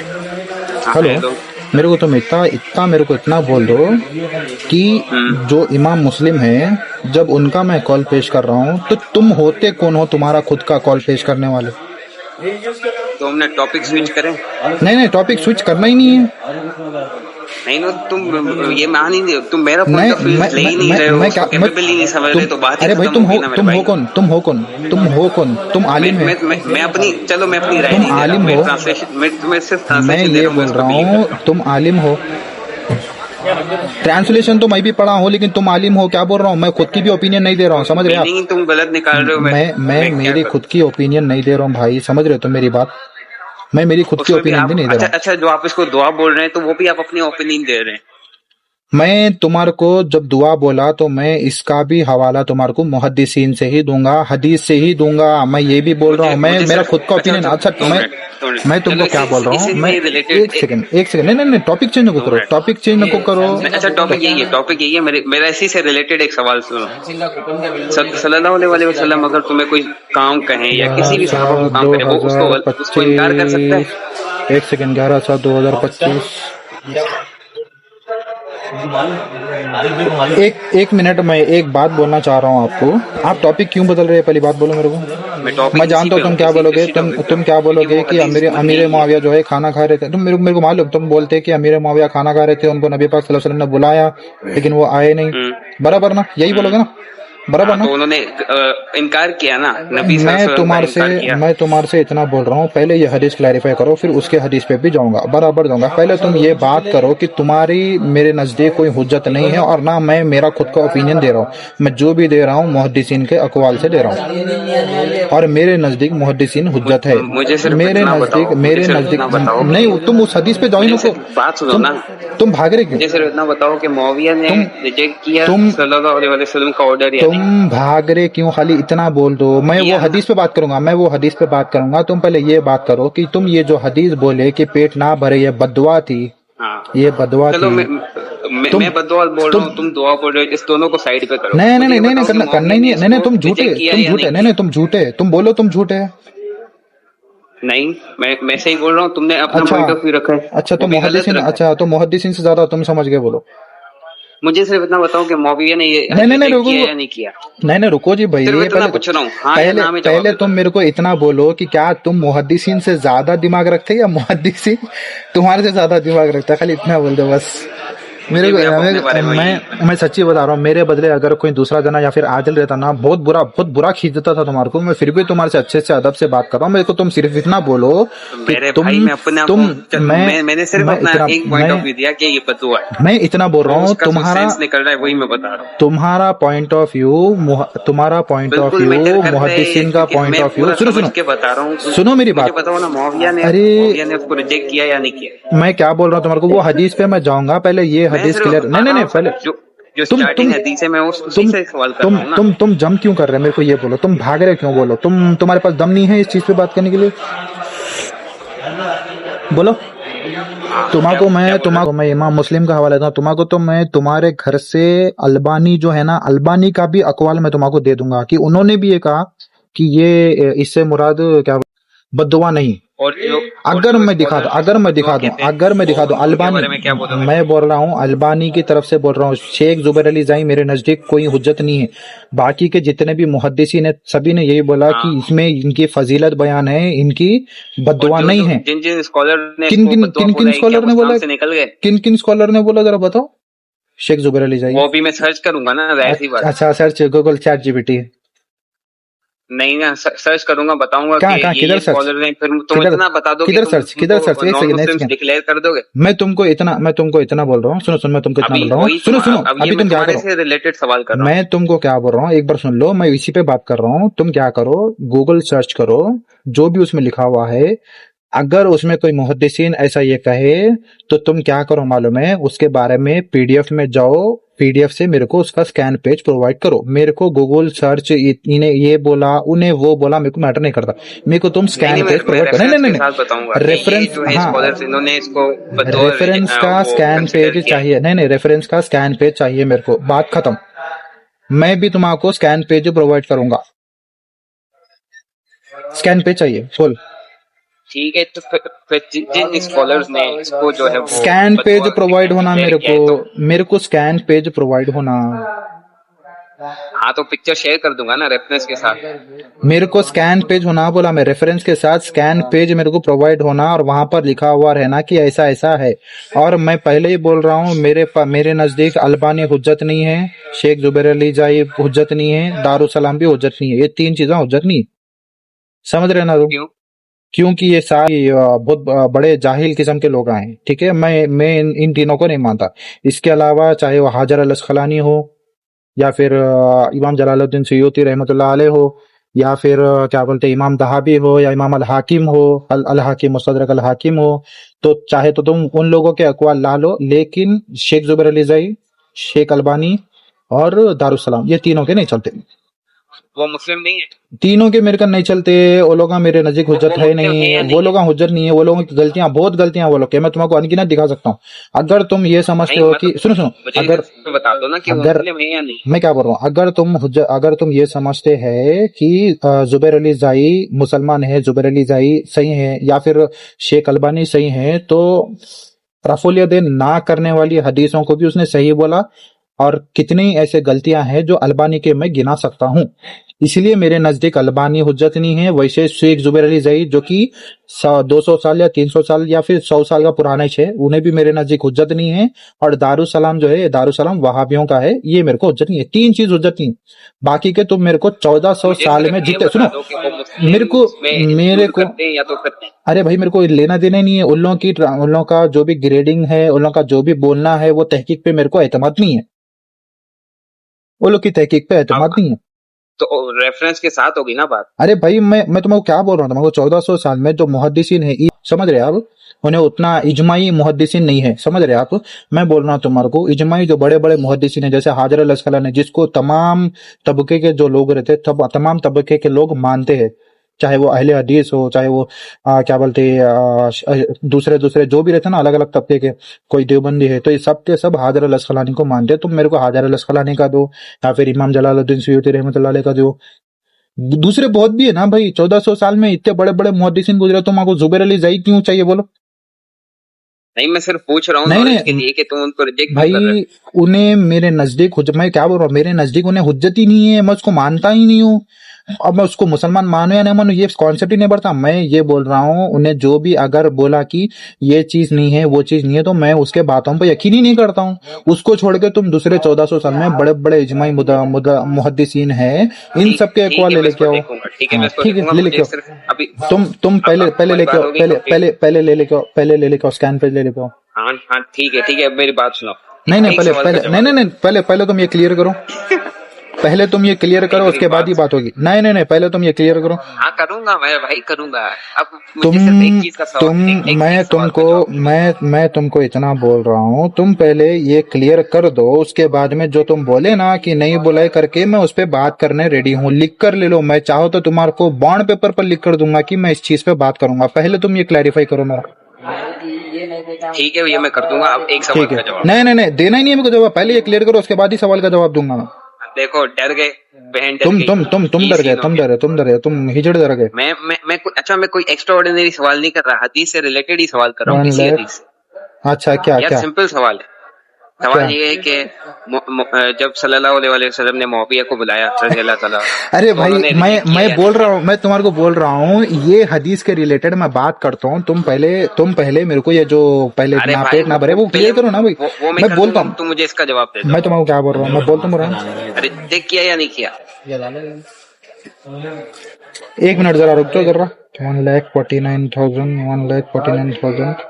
हाँ hello. Hello. मेरे को तुम इतना इतना मेरे को इतना बोल दो कि जो इमाम मुस्लिम है जब उनका मैं कॉल पेश कर रहा हूँ तो तुम होते कौन हो तुम्हारा खुद का कॉल पेश करने वाले? तो हमने टॉपिक स्विच करें? नहीं नहीं, टॉपिक स्विच करना ही नहीं है। नहीं ना, तुम ये मान ही नहीं, तुम मेरा पॉइंट मैं ऑफ व्यू मैं ले मैं ही नहीं मैं रहे हो, मैं उसको क्या मैं कैपेबल ही नहीं समझ तुम रहे, तो बात ही अरे भाई खत्म होगी ना मेरे भाई। तुम हो कौन? तुम मैं आलिम है? मैं मैं मैं अपनी चलो मैं अपनी राय तुम नहीं दे रहा, आलिम मैं हो? ट्रांसलेशन, मैं तुम्हें सिर्फ मैं ट्रांसलेशन दे ये रहा हूँ, मैं बोल उस पर रहा बिलीव हूँ करता हूँ। तुम आलिम हो। ट्रांसलेशन तो मैं भी पढ़ा हूँ लेकिन तुम आलिम हो, क्या बोल रहा हूँ? मैं खुद की भी ओपिनियन नहीं दे रहा हूँ, तो समझ रहे आप? मीनिंग तुम गलत निकाल रहे हो, मैं मैं क्या मेरी खुद करूँ? की ओपिनियन नहीं दे रहा हूँ भाई, समझ रहे हो तुम मेरी बात? मैं मेरी खुद की उसमें भी ओपिनियन भी आप नहीं दे रहा अच्छा हूँ। अच्छा, जो आप इसको दुआ बोल रहे हैं तो वो भी आप अपनी ओपिनियन दे रहे हैं। मैं तुम्हारे को जब दुआ बोला तो मैं इसका भी हवाला तुम्हारे को मुहद्दिसीन से ही दूंगा, हदीस से ही दूंगा। मैं ये भी बोल रहा मुझे हूँ, मैं मुझे मेरा सिर्फ खुद का अच्छा ओपिनियन। अच्छा, अच्छा, दो मिनट मैं तुमको चलो, क्या बोल रहा हूँ? इसी मैं से रिलेटेड एक एक सेकंड, नहीं नहीं नहीं, टॉपिक चेंज को दो करो, मिनट टॉपिक चेंज को करो। अच्छा, टॉपिक यही है, मेरा इसी से रिलेटेड एक सवाल सुनो। सल्लल्लाहु अलैहि वसल्लम अगर तुम्हें कोई काम कहें या किसी भी सहाबा को 11/7 काम दो करे, वो हजार उसको इनकार कर सकता है? पच्चीस एक सेकंड, 11/7/2025। एक मिनट, मैं एक बात बोलना चाह रहा हूँ आपको। आप टॉपिक क्यों बदल रहे हैं, पहली बात बोलो मेरे मैं को। मैं टॉपिक इसी जानता पे हूँ तुम हूँ, क्या बोलोगे। इसी तुम टॉपिक पे तुम हूँ, क्या क्योंकि बोलोगे वो कि हदीस मुझे अमीर यही है। मुआविया जो है खाना खा रहे थे। तुम मेरे को मालूम, तुम बोलते कि अमीर मुआविया खाना खा रहे थे, उनको नबी पाक सल्लल्लाहु अलैहि वसल्लम ने बुलाया लेकिन वो आए नहीं। हम्म बराबर ना? यही हम्म। बोलोगे ना? बराबर हाँ, ना? तो उन्होंने इनकार किया ना, नबी सल्लल्लाहु अलैहि वसल्लम का इनकार किया। मैं तुम्हारे से इतना बोल रहा हूँ, पहले ये हदीस क्लैरिफाई करो, फिर उसके हदीस पे भी जाऊंगा, बराबर जाऊंगा। पहले तुम ये बात करो कि तुम्हारी मेरे नजदीक कोई हुज्जत नहीं है, और ना मैं मेरा खुद का ओपिनियन दे रहा हूँ। मैं जो भी दे रहा हूँ मुहद्दिसीन के अकवाल से दे रहा हूँ, और मेरे नजदीक मुहद्दिसीन हुज्जत है। मुझे सिर्फ इतना बताओ, मुझे मेरे सिर्फ नजदीक इतना बताओ कि नहीं, तुम उस हदीस पे जाओ ही मुझे नको। सिर्फ बात सुनो तुम ना, तुम भाग रहे क्यों? मुझे सिर्फ इतना बताओ कि मुआविया ने तुम रिजेक्ट किया तुम सल्लल्लाहु अलैहि वसल्लम का ऑर्डर या नहीं? तुम भाग रहे क्यों? खाली इतना बोल दो, मैं वो किया ना। हदीस पे बात करूंगा, मैं वो हदीस पे बात करूंगा। तुम पहले ये बात करो कि तुम ये जो हदीस बोले कि पेट ना भरे, ये बददुआ थी, हाँ, ये बददुआ चलो थी। तुम मैं बददुआ बोल रहा तुम हूँ, तुम दुआ बोल रहे हो, इस दोनों को साइड पे करो। नहीं नहीं मुझे नहीं ये नहीं नहीं, बताओ कि करना करना मुआविया ही ने नहीं है। नहीं नहीं, इसको रिजेक्ट किया या नहीं नहीं नहीं, किया? तुम झूठे, तुम बोलो तुम झूठे हैं। नहीं, मैं सही बोल रहा हूँ, तुमने अपना अच्छा पॉइंट ऑफ व्यू रखा है, अच्छा, वो भी गलत रखा है। तो मुहद्दिसीन से ज्यादा तुम समझ गए, बोलो। मुझे सिर्फ इतना बताओ कि मुआविया ने ये नहीं नहीं नहीं, रिजेक्ट रुको किया रुको। या नहीं किया? नहीं नहीं, रुको जी सिर्फ भाई, इतना पूछ रहा हूँ, हाँ या ना में जवाब पहले दे तुम दो। मेरे को इतना बोलो कि क्या तुम मुहद्दिसीन से ज्यादा दिमाग रखते हैं या मुहद्दिसीन तुम्हारे से ज्यादा दिमाग रखता है? खाली इतना बोल दो बस। मुझे भी आप अपने बारे में यही पता मैं सच्ची बता रहा हूँ, मेरे बदले अगर कोई दूसरा जना या फिर आदिल रहता ना, बहुत बुरा खींच देता था तुम्हारे को। मैं फिर भी तुम्हारे से अच्छे से अदब से बात कर रहा हूँ। मेरे को तुम सिर्फ इतना बोलो तो कि मेरे भाई, मैं अपने आप को मैंने सिर्फ अपना एक पॉइंट ऑफ व्यू दिया कि ये बददुआ है, मैं इतना बोल तो रहा हूँ। उसका जो सेंस निकल रहा है वही मैं बता रहा हूँ। तुम्हारा पॉइंट ऑफ बिल्कुल मैटर व्यू करता है, मुहद्दिसीन का क्योंकि पॉइंट मैं ऑफ व्यू। पूरा सुनो समझ सुनो के बता रहा हूँ। सुनो मेरी मुझे बात। बताओ ना, अरे, मुआविया ने उसको रिजेक्ट किया या नहीं किया? मैं क्या बोल रहा हूँ तुम्हारे को, वो हदीस पे मैं जाऊंगा, पहले ये मैं हदीस क्लियर। सिर्फ नहीं नहीं नहीं, आराम से पहले जो तुम स्टार्टिंग हदीस है, मैं उसी तुम से सवाल कर रहा हूँ ना। तुम जम क्यों कर रहे हैं? मेरे को ये बोलो, तुम भाग रहे क्यों? बोलो, तुम्हारे पास दम नहीं है इस चीज पे बात करने के लिए? बोलो। हाँ, क्या बोल रहे मैं इमाम मुस्लिम का हवाला देता हूँ तुम्हारे को। तो मैं तुम्हारे घर से अल्बानी जो है ना, अल्बानी का भी अकवाल मैं तुम्हारे को दे दूंगा कि उन्होंने भी ये कहा कि ये इससे मुराद क्या, बद्दुआ नहीं। हो? और जो स्कॉलर अगर मैं दिखा दूं उनके अल्बानी, बारे में क्या बोलोगे? मैं बोल रहा हूँ अल्बानी की तरफ से बोल रहा हूँ, शेख जुबैर अली जाई मेरे नजदीक कोई हुज्जत नहीं है। बाकी के जितने भी मुहद्दिसीन है सभी ने यही बोला कि हाँ, इसमें इनकी फजीलत बयान है, इनकी और बद्दुआ नहीं है। जिन जिन स्कॉलर ने किन इसको किन बददुआ किन बोला किन है, क्या स्कॉलर वो ने इस्लाम बोला? से निकल गए? किन स्कॉलर ने बोला, जरा बताओ। शेख जुबैर अली जाई। वो भी मैं सर्च करूंगा ना, जाहिर सी बात है। अच्छा, सर्च गूगल चैट जीपीटी। नहीं ना, सर्च करूंगा, बताऊंगा कि कहाँ कहाँ, किधर ये सर्च? स्कॉलर ने, फिर तुम किधर इतना बता दो कि किधर सर्च किधर सर्च उनको एक नॉन सेकंड एक मुस्लिम्स सेकंड। डिक्लेयर कर दोगे? मैं तुमको इतना बोल रहा हूँ, सुनो मैं तुमको इतना अभी बोल रहा हूँ, वही सुनो सुनो। अब ये अभी मैं तुम क्या तुम्हारे करो, से रिलेटेड सवाल कर रहा हूँ। मैं तुमको क्या बोल रहा हूँ एक बार सुन लो। मैं इसी पे बात कर रहा हूँ। तुम क्या करो, गूगल सर्च करो, जो भी उसमें लिखा हुआ है। अगर उसमें कोई मुहद्दिसीन ऐसा ये कहे तो तुम क्या करो मालूम है, उसके बारे में पीडीएफ में जाओ, पीडीएफ से मेरे को उसका स्कैन पेज प्रोवाइड करो। मेरे को गूगल सर्च इन्हें ये बोला उन्हें वो बोला, मेरे को मैटर नहीं करता। मेरे को तुम नहीं, स्कैन पेज मैं प्रोवाइड करो। नहीं रेफरेंस नहीं के नहीं साथ बताऊंगा नहीं, कि ये रेफरेंस, जो है हाँ, स्कॉलर्स, इन्होंने इसको बतौर रेफरेंस का वो स्कैन कंसिडर पेज किया है। चाहिए। नहीं नहीं, रेफरेंस का स्कैन पेज चाहिए मेरे को, बात खत्म। मैं भी तुम्हारे स्कैन पेज प्रोवाइड करूंगा। स्कैन पेज चाहिए, बोल। ठीक है, तो फिर जिन स्कॉलर्स ने इसको जो है वो स्कैन पेज बदौर प्रोवाइड होना शेयर किया है, तो मेरे को स्कैन पेज प्रोवाइड होना, हाँ तो पिक्चर शेयर कर दूंगा ना रेफरेंस के साथ। मेरे को स्कैन पेज होना बोला मैं, रेफरेंस के साथ स्कैन पेज मेरे को प्रोवाइड होना और वहां पर लिखा हुआ रहना कि ऐसा ऐसा है। और मैं पहले ही बोल रहा हूँ, मेरे नजदीक अल्बानी हुज्जत नहीं है, शेख जुबैर अली जाई हुज्जत नहीं है, दारुसलाम भी हुज्जत नहीं है, ये तीन चीजें हुज्जत नहीं है। समझ रहे ना तुम? क्यों? क्योंकि ये सारे बहुत बड़े जाहिल किस्म के लोग आए हैं, ठीक है। मैं इन तीनों को नहीं मानता। इसके अलावा चाहे वो हाजर अल अस्कलानी हो, या फिर इमाम जलालुद्दीन सुयूती रहमतुल्लाह अलैह हो, या फिर क्या बोलते हैं इमाम दहाबी हो, या इमाम अल हाकिम हो, अल हाकिम मुस्तदरक अल हाकिम हो, तो चाहे तो तुम उन लोगों के अकवाल ला लो, लेकिन शेख जुबैर अली ज़ई, शेख अलबानी और दारुसलाम, ये तीनों के नहीं चलते। वो मुस्लिम नहीं है? तीनों के मेरे का नहीं चलते। वो लोग मेरे नजीक हुज्जत है मुस्लिम है नहीं, या वो नहीं है? लोग हुज्जत नहीं है। वो लोगों की गलतियां, बहुत गलतियां वो लोग के, मैं तुमको अनगिनत दिखा सकता हूँ। अगर तुम ये समझते नहीं, हो कि मतलब सुनो सुनो, मुझे अगर तो बता दो ना कि वो अगर मुस्लिम है या नहीं। मैं क्या बोल रहा हूँ, अगर तुम ये समझते हैं कि जुबैर अली जाई मुसलमान है, जुबैर अली जाई सही है, या फिर शेख अलबानी सही है, तो रफुलियदेन ना करने वाली हदीसों को भी उसने सही बोला। और कितनी ऐसे गलतियां हैं जो अलबानी के मैं गिना सकता हूं। इसलिए मेरे नजदीक अलबानी हुज्जत नहीं है। वैसे शेख जुबैर अली जई जो कि 200 साल या 300 साल या फिर 100 साल का पुराना है, उन्हें भी मेरे नजदीक हुज्जत नहीं है। और दारुसलाम जो है, दारुसलाम वहाबियों का है, ये मेरे को हुज्जत नहीं है। तीन चीज हुज्जत नहीं है। बाकी के तुम मेरे को 1400 मुझे साल में सिर्फ ये जितने, बता सुनो, दो कि वो मुस्लिम मेरे को में मेरे इंक्लूड को करते हैं या तो करते हैं। अरे भाई, मेरे को लेना देना ही नहीं है उन लोगों का जो भी ग्रेडिंग है, उन लोगों का जो भी बोलना है, वो तहकीक पे मेरे को एतमाद नहीं है। वो लोग की तहकीक पे एतमाद अब नहीं है। तो रेफरेंस के साथ होगी ना बात। अरे भाई, मैं तुमको क्या बोल रहा हूँ, तुमको 1400 साल में जो मुहद्दिसीन है, समझ रहे आप, उन्हें उतना इजमाई मुहद्दिसीन नहीं है, समझ रहे आप। मैं बोल रहा हूँ तुम्हारे को, इजमाई जो बड़े बड़े मुहद्दिसीन है, जैसे हाजर अल अस्कलानी, जिसको तमाम तबके के जो लोग रहते हैं, तमाम तबके के लोग मानते हैं, चाहे वो अहले हदीस हो, चाहे वो क्या बोलते हैं दूसरे दूसरे जो भी रहते हैं ना, अलग अलग तबके के, कोई देवबंदी है, तो ये सब के सब हाजर अल अस्कलानी को मानते हैं। तुम मेरे को हाजर अल अस्कलानी का दो, या फिर इमाम जलालुद्दीन सुयूती रहमतुल्लाह अलैह का दो। दूसरे बहुत भी है ना भाई, 1400 साल में इतने बड़े बड़े मुहद्दिसीन गुजरे, तुम आपको जुबैर अली जाई क्यों चाहिए बोलो? नहीं, मैं सिर्फ पूछ रहा हूँ नहीं नॉलेज के नहीं लिए कि तुम उनको रिजेक्ट क्यों कर रहे भाई, उन्हें मेरे नजदीक मैं क्या बोल रहा हूँ, मेरे नजदीक उन्हें हुज्जत ही नहीं है, मैं उसको मानता ही नहीं हूँ। अब मैं उसको मुसलमान मानो या नहीं मानो, ये कॉन्सेप्ट ही नहीं बढ़ता। मैं ये बोल रहा हूँ, उन्हें जो भी अगर बोला कि ये चीज नहीं है, वो चीज नहीं है, तो मैं उसके बातों पर यकीन ही नहीं करता हूँ। उसको छोड़ के तुम दूसरे 1400 साल में बड़े बड़े इजमाई मुहद्दिसीन है, हो? इन ठीक सब के ठीक अकवाल है, ले मैं लेके इसको आओ। देखूंगा। ठीक है, मैं हाँ इसको ठीक है, देखूंगा। ले मुझे लेके आओ। सिर्फ अभी तुम अब पहले हमारी लेके बात आओ, होगी टॉपिक। पहले ले लेके आओ, पहले ले लेके आओ, स्कैन पेज ले लेके आओ। हाँ हाँ, ठीक है, अब मेरी बात सुनो। नहीं नहीं, एक पहले सवाल का पहले नहीं जवाब नहीं दो। नहीं, पहले तुम ये क्लियर करो। पहले तुम ये क्लियर नहीं, करो, मेरी उसके बाद ही बात बात होगी। नहीं नहीं नहीं, पहले तुम ये क्लियर करो। हाँ करूंगा, मैं भाई करूंगा। अब तुम मुझे सिर्फ एक चीज का तुम सवाल, एक मैं सवाल का तुमको जवाब दो। मैं तुमको इतना बोल रहा हूँ, तुम पहले ये क्लियर कर दो, उसके बाद में जो तुम बोले ना कि नहीं बुलाए करके, मैं उस पे बात करने रेडी हूँ। लिख कर ले लो, मैं चाहो तो तुम्हारे को बॉन्ड पेपर पर लिख कर दूंगा कि मैं इस चीज पे बात करूंगा। पहले तुम ये क्लैरिफाई करो मेरा। ठीक है, ये मैं कर दूंगा। अब एक सवाल ठीक है, का जवाब नहीं दो। नहीं नहीं, देना ही नहीं है मेरे को जवाब, पहले ये क्लियर करो, उसके बाद ही सवाल का जवाब दूंगा मैं। देखो, डर गए, बहन डर गई, तुम ये डर गए, सीन हो गया। तुम हिजड़ डर गए। मैं कोई एक्स्ट्रा ऑर्डिनरी सवाल नहीं कर रहा, हदीस से रिलेटेड ही सवाल कर रहा हूँ, वन किसी लाख हदीस से। अच्छा, क्या यार क्या सिंपल सवाल है। क्या? सवाल ये है कि जब सल्लल्लाहु अलैहि वसल्लम ने मुआविया को बुलाया रज़ी अल्लाह ताला अन्हु, अरे तो भाई, उन्होंने रिजेक्ट किया मैं या नहीं बोल रहा किया? हूँ, मैं तुम्हारे को बोल रहा हूँ, ये हदीस के रिलेटेड मैं बात करता हूँ। तुम पहले मेरे को ये जो पहले अरे ना भाई, पेट ना भरे, वो पहले क्लियर करो ना भाई। वो मैं मैं कर बोलता दूंगा, हूँ, तुम मुझे इसका जवाब दे दो। मैं तुम्हारे को क्या बोल रहा हूँ, मैं बोलता हूँ रहा। रिजेक्ट किया या नहीं किया? 1 मिनट जरा रुक जाओ जरा। 1,49,000, 1,49,000।